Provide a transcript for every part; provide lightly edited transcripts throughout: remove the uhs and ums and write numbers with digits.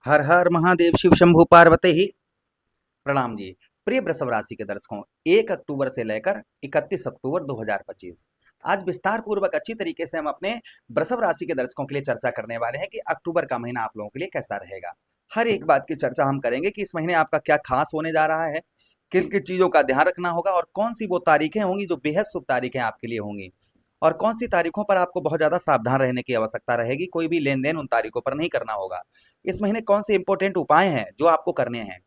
हर हर महादेव शिव शंभु पार्वती ही प्रणाम जी। प्रिय वृषभ राशि के दर्शकों, 1 अक्टूबर से लेकर 31 अक्टूबर 2025 आज विस्तार पूर्वक अच्छी तरीके से हम अपने वृषभ राशि के दर्शकों के लिए चर्चा करने वाले हैं कि अक्टूबर का महीना आप लोगों के लिए कैसा रहेगा। हर एक बात की चर्चा हम करेंगे कि इस महीने आपका क्या खास होने जा रहा है, किन किन चीजों का ध्यान रखना होगा और कौन सी वो तारीखें होंगी जो बेहद शुभ तारीखें आपके लिए होंगी और कौन सी तारीखों पर आपको बहुत ज्यादा सावधान रहने की आवश्यकता रहेगी, कोई भी लेन देन उन तारीखों पर नहीं करना होगा। इस महीने कौन से इंपॉर्टेंट उपाय हैं जो आपको करने हैं,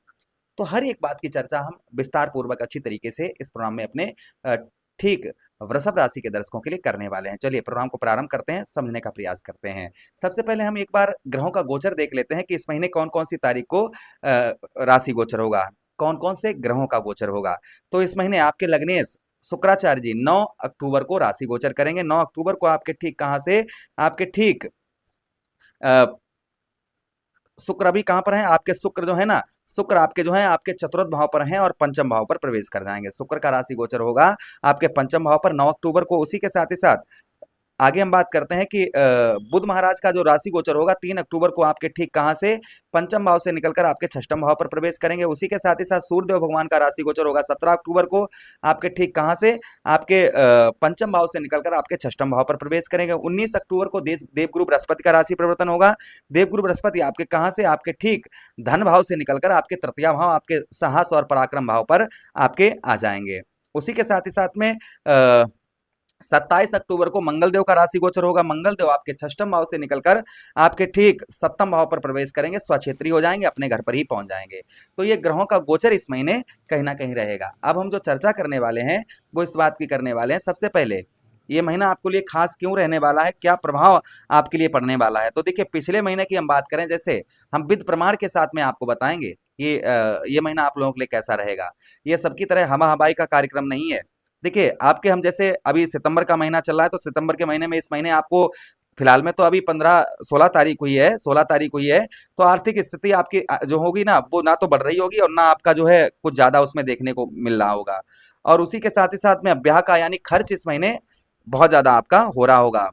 तो हर एक बात की चर्चा हम विस्तार पूर्वक अच्छी तरीके से इस प्रोग्राम में अपने अ, ठीक वृषभ राशि के दर्शकों के लिए करने वाले हैं। चलिए प्रोग्राम को प्रारंभ करते हैं, समझने का प्रयास करते हैं। सबसे पहले हम एक बार ग्रहों का गोचर देख लेते हैं कि इस महीने कौन कौन सी तारीख को राशि गोचर होगा, कौन कौन से ग्रहों का गोचर होगा। तो इस महीने आपके लग्नेश शुक्राचार्य जी 9 अक्टूबर को राशि गोचर करेंगे। 9 अक्टूबर को आपके ठीक कहाँ से, आपके ठीक अ, शुक्र अभी कहाँ पर है, आपके शुक्र जो है ना, शुक्र आपके जो है आपके चतुर्थ भाव पर हैं और पंचम भाव पर प्रवेश कर जाएंगे। शुक्र का राशि गोचर होगा आपके पंचम भाव पर 9 अक्टूबर को। उसी के साथ ही साथ आगे हम बात करते हैं कि बुध महाराज का जो राशि गोचर होगा 3 अक्टूबर को आपके ठीक कहाँ से, पंचम भाव से निकलकर आपके छठम भाव पर प्रवेश करेंगे। उसी के साथ ही साथ सूर्यदेव भगवान का राशि गोचर होगा 17 अक्टूबर को आपके ठीक कहाँ से, आपके पंचम भाव से निकलकर आपके छठम भाव पर प्रवेश करेंगे। 19 अक्टूबर को देवगुरु बृहस्पति का राशि परिवर्तन होगा। देवगुरु बृहस्पति आपके कहाँ से, आपके ठीक धन भाव से निकलकर आपके तृतीय भाव, आपके साहस और पराक्रम भाव पर आपके आ जाएंगे। उसी के साथ ही साथ में 27 अक्टूबर को मंगलदेव का राशि गोचर होगा। मंगलदेव आपके छठम भाव से निकलकर आपके ठीक सप्तम भाव पर प्रवेश करेंगे, स्वक्षेत्रीय हो जाएंगे, अपने घर पर ही पहुंच जाएंगे। तो ये ग्रहों का गोचर इस महीने कहीं ना कहीं रहेगा। अब हम जो चर्चा करने वाले हैं वो इस बात की करने वाले हैं, सबसे पहले ये महीना आपके लिए खास क्यों रहने वाला है, क्या प्रभाव आपके लिए पड़ने वाला है। तो देखिए पिछले महीने की हम बात करें, जैसे हम विद प्रमाण के साथ में आपको बताएंगे ये महीना आप लोगों के लिए कैसा रहेगा। ये सबकी तरह हवा हवाई का कार्यक्रम नहीं है। देखिए आपके हम जैसे अभी सितंबर का महीना चल रहा है, तो सितंबर के महीने में इस महीने आपको फिलहाल में तो अभी 15-16 तारीख हुई है, 16 तारीख हुई है, तो आर्थिक स्थिति आपकी जो होगी ना वो ना तो बढ़ रही होगी और ना आपका जो है कुछ ज्यादा उसमें देखने को मिल रहा होगा। और उसी के साथ ही साथ में ब्याह का यानी खर्च इस महीने बहुत ज्यादा आपका हो रहा होगा।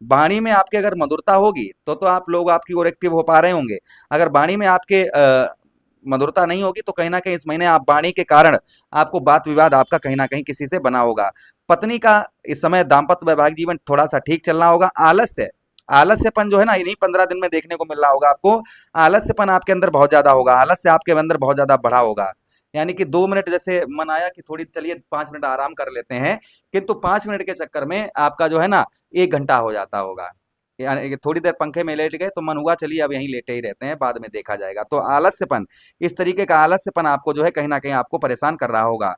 वाणी में आपके अगर मधुरता होगी तो आप लोग आपकी ओर एक्टिव हो पा रहे होंगे। अगर वाणी में आपके मधुरता नहीं होगी तो कहीं ना कहीं इस महीने आप वाणी के कारण आपको बात विवाद आपका कहीं ना कहीं किसी से बना होगा। पत्नी का इस समय दाम्पत्य वैवाहिक जीवन थोड़ा सा ठीक चलना होगा। आलस्यपन जो है ना इन्हीं 15 दिन में देखने को मिल रहा होगा आपको। आलस्यपन आपके अंदर बहुत ज्यादा होगा, आलस्य आपके अंदर बहुत ज्यादा बढ़ा होगा। यानी कि 2 मिनट जैसे मन आया कि थोड़ी चलिए 5 मिनट आराम कर लेते हैं, किंतु 5 मिनट के चक्कर में आपका जो है ना 1 घंटा हो जाता होगा। यानी कि थोड़ी देर पंखे में लेट गए तो मन हुआ चलिए अब यहीं लेटे ही रहते हैं, बाद में देखा जाएगा। तो आलस्यपन, इस तरीके का आलस्यपन आपको जो है कहीं ना कहीं आपको परेशान कर रहा होगा।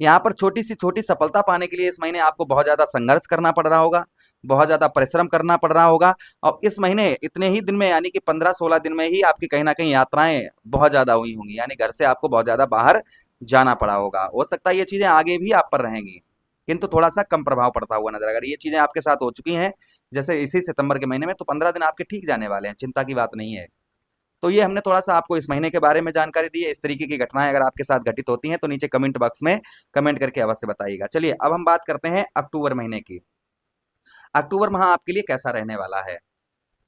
यहाँ पर छोटी सी छोटी सफलता पाने के लिए इस महीने आपको बहुत ज्यादा संघर्ष करना पड़ रहा होगा, बहुत ज्यादा परिश्रम करना पड़ रहा होगा। और इस महीने इतने ही दिन में यानी कि 15-16 दिन में ही आपकी कहीं ना कहीं यात्राएं बहुत ज्यादा हुई होंगी, यानी घर से आपको बहुत ज्यादा बाहर जाना पड़ा होगा। हो सकता है ये चीजें आगे भी आप पर रहेंगी किंतु थोड़ा सा कम प्रभाव पड़ता हुआ नजर। अगर ये चीजें आपके साथ हो चुकी हैं जैसे इसी सितंबर के महीने में, तो 15 दिन आपके ठीक जाने वाले हैं, चिंता की बात नहीं है। तो ये हमने थोड़ा सा आपको इस महीने के बारे में जानकारी दी है। इस तरीके की घटनाएं अगर आपके साथ घटित होती हैं तो नीचे कमेंट बॉक्स में कमेंट करके अवश्य बताइएगा। चलिए अब हम बात करते हैं अक्टूबर महीने की। अक्टूबर माह आपके लिए कैसा रहने वाला है।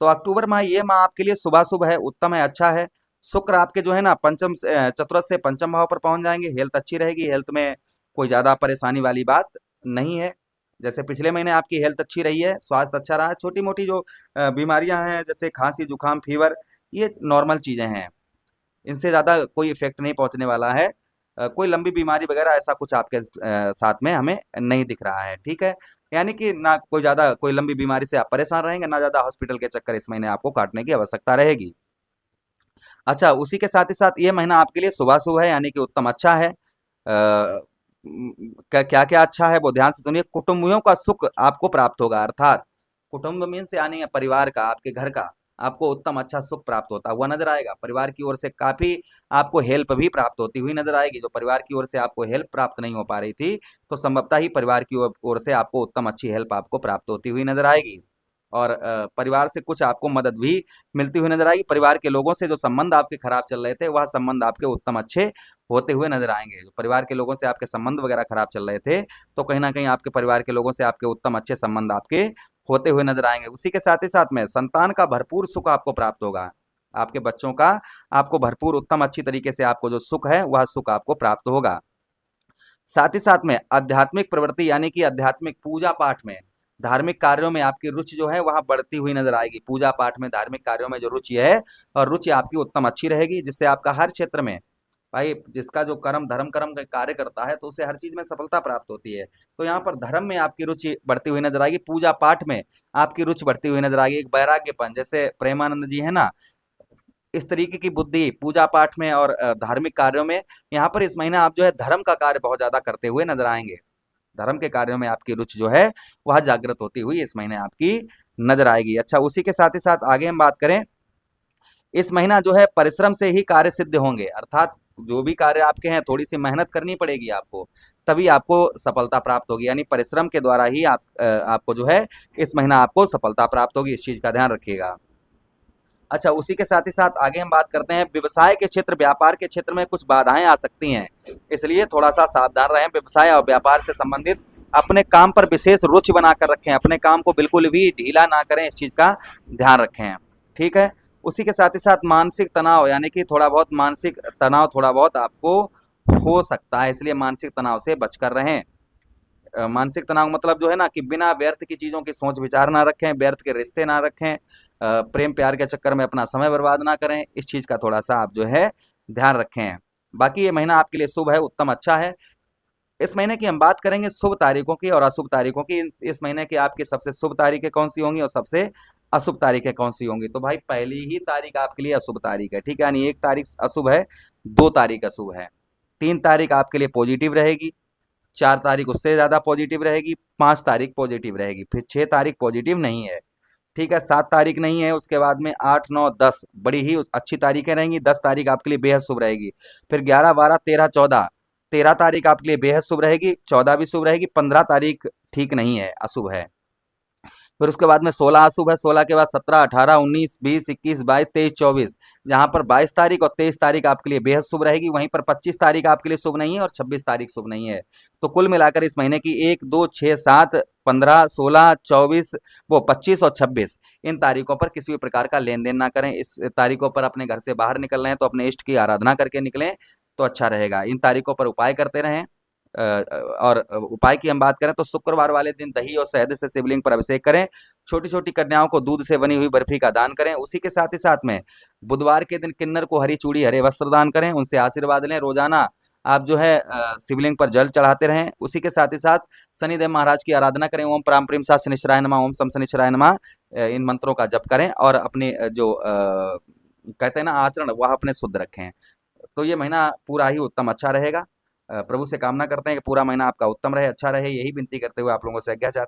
तो अक्टूबर माह, ये माह आपके लिए शुभाशुभ है, उत्तम है, अच्छा है। शुक्र आपके जो है ना चतुर्थ से पंचम भाव पर पहुंच जाएंगे। हेल्थ अच्छी रहेगी, हेल्थ में कोई ज्यादा परेशानी वाली बात नहीं है। जैसे पिछले महीने आपकी हेल्थ अच्छी रही है, स्वास्थ्य अच्छा रहा है। छोटी मोटी जो बीमारियां हैं जैसे खांसी जुकाम फीवर, ये नॉर्मल चीजें हैं, इनसे ज्यादा कोई इफेक्ट नहीं पहुंचने वाला है। कोई लंबी बीमारी वगैरह ऐसा कुछ आपके साथ में हमें नहीं दिख रहा है, ठीक है। यानी कि ना कोई ज्यादा कोई लंबी बीमारी से आप परेशान रहेंगे, ना ज्यादा हॉस्पिटल के चक्कर इस महीने आपको काटने की आवश्यकता रहेगी। अच्छा, उसी के साथ ही साथ ये महीना आपके लिए शुभाशुभ है, यानी कि उत्तम अच्छा है। क्या क्या अच्छा है वो ध्यान से सुनिए। कुटुंबियों का सुख आपको प्राप्त होगा, अर्थात कुटुंब मीन्स यानी परिवार का, आपके घर का आपको उत्तम अच्छा सुख प्राप्त होता हुआ नजर आएगा। परिवार की ओर से काफी आपको हेल्प भी प्राप्त होती हुई नजर आएगी। जो परिवार की ओर से आपको हेल्प प्राप्त नहीं हो पा रही थी, तो संभवतः ही परिवार की ओर से आपको उत्तम अच्छी हेल्प आपको प्राप्त होती हुई नजर आएगी। और परिवार से कुछ आपको मदद भी मिलती हुई नजर आएगी। परिवार के लोगों से जो संबंध आपके खराब चल रहे थे वह संबंध आपके उत्तम अच्छे होते हुए नजर आएंगे। जो परिवार के लोगों से आपके संबंध वगैरह खराब चल रहे थे, तो कहीं ना कहीं आपके परिवार के लोगों से आपके उत्तम अच्छे संबंध आपके होते हुए नजर आएंगे। उसी के साथ ही साथ में संतान का भरपूर सुख आपको प्राप्त होगा। आपके बच्चों का आपको भरपूर उत्तम अच्छी तरीके से आपको जो सुख है वह सुख आपको प्राप्त होगा। साथ ही साथ में आध्यात्मिक प्रवृत्ति यानी कि आध्यात्मिक पूजा पाठ में, धार्मिक कार्यों में आपकी रुचि जो है वह बढ़ती हुई नजर आएगी। पूजा पाठ में, धार्मिक कार्यों में जो रुचि है और रुचि आपकी उत्तम अच्छी रहेगी, जिससे आपका हर क्षेत्र में, भाई जिसका जो कर्म धर्म कर्म का कार्य करता है तो उसे हर चीज में सफलता प्राप्त होती है। तो यहाँ पर धर्म में आपकी रुचि बढ़ती हुई नजर आएगी, पूजा पाठ में आपकी रुचि बढ़ती हुई नजर आएगी। एक वैराग्यपन, जैसे प्रेमानंद जी है ना, इस तरीके की बुद्धि पूजा पाठ में और धार्मिक कार्यों में, यहाँ पर इस महीने आप जो है धर्म का कार्य बहुत ज्यादा करते हुए नजर आएंगे। धर्म के कार्यों में आपकी रुचि जो है वह जागृत होती हुई इस महीने आपकी नजर आएगी। अच्छा, उसी के साथ ही साथ आगे हम बात करें, इस महीना जो है परिश्रम से ही कार्य सिद्ध होंगे, अर्थात जो भी कार्य आपके हैं थोड़ी सी मेहनत करनी पड़ेगी आपको, तभी आपको सफलता प्राप्त होगी। यानी परिश्रम के द्वारा ही आपको जो है इस महीना आपको सफलता प्राप्त होगी, इस चीज का ध्यान रखिएगा। अच्छा, उसी के साथ ही साथ आगे हम बात करते हैं, व्यवसाय के क्षेत्र, व्यापार के क्षेत्र में कुछ बाधाएं आ सकती हैं, इसलिए थोड़ा सा सावधान रहें। व्यवसाय और व्यापार से संबंधित अपने काम पर विशेष रुचि बनाकर रखें, अपने काम को बिल्कुल भी ढीला ना करें, इस चीज का ध्यान रखें। ठीक है। उसी के साथ ही साथ मानसिक तनाव, यानी कि थोड़ा बहुत मानसिक तनाव थोड़ा बहुत आपको हो सकता है, इसलिए मानसिक तनाव से बचकर रहें। मानसिक तनाव मतलब जो है ना कि बिना व्यर्थ की चीजों की सोच विचार ना रखें, व्यर्थ के रिश्ते ना रखें, प्रेम प्यार के चक्कर में अपना समय बर्बाद ना करें, इस चीज का थोड़ा सा आप जो है ध्यान रखें। बाकी ये महीना आपके लिए शुभ है, उत्तम अच्छा है। इस महीने की हम बात करेंगे शुभ तारीखों की और अशुभ तारीखों की। इस महीने की आपकी सबसे शुभ तारीखें कौन सी होंगी और सबसे अशुभ तारीखें कौन सी होंगी? तो भाई पहली ही तारीख आपके लिए अशुभ तारीख है, ठीक है, यानी 1 तारीख अशुभ है, 2 तारीख अशुभ है, 3 तारीख आपके लिए पॉजिटिव रहेगी, 4 तारीख उससे ज्यादा पॉजिटिव रहेगी, 5 तारीख पॉजिटिव रहेगी, फिर 6 तारीख पॉजिटिव नहीं है। ठीक है, 7 तारीख नहीं है, उसके बाद में 8 9 10 बड़ी ही अच्छी तारीखें रहेंगी, 10 तारीख आपके लिए बेहद शुभ रहेगी, फिर 11 12 13 14, 13 तारीख आपके लिए बेहद शुभ रहेगी, 14 भी शुभ रहेगी, 15 तारीख ठीक नहीं है, अशुभ है। फिर उसके बाद में 16 अशुभ है, 16 के बाद 17 18 19 20 21 22 23 24, जहां पर 22 तारीख और 23 तारीख आपके लिए बेहद शुभ रहेगी, वहीं पर 25 तारीख आपके लिए शुभ नहीं है और 26 तारीख शुभ नहीं है। तो कुल मिलाकर इस महीने की 1 2 6 7 15 16 24 वो 25 और 26, इन तारीखों पर किसी भी प्रकार का लेन देन ना करें। इस तारीखों पर अपने घर से बाहर निकल रहे हैं तो अपने इष्ट की आराधना करके निकलें तो अच्छा रहेगा। इन तारीखों पर उपाय करते रहें। और उपाय की हम बात करें तो शुक्रवार वाले दिन दही और शहद से शिवलिंग पर अभिषेक करें, छोटी छोटी कन्याओं को दूध से बनी हुई बर्फी का दान करें। उसी के साथ ही साथ में बुधवार के दिन किन्नर को हरी चूड़ी हरे वस्त्र दान करें, उनसे आशीर्वाद लें। रोजाना आप जो है शिवलिंग पर जल चढ़ाते रहें। उसी के साथ ही साथ शनिदेव महाराज की आराधना करें, ओम प्राम प्रीम सा शनिश्चराय नमः, ओम सम शनिश्चराय नमः, इन मंत्रों का जप करें और अपने जो कहते हैं ना आचरण वह अपने शुद्ध रखें। तो ये महीना पूरा ही उत्तम अच्छा रहेगा। प्रभु से कामना करते हैं कि पूरा महीना आपका उत्तम रहे, अच्छा रहे, यही विनती करते हुए आप लोगों से आज्ञा चाहते हैं।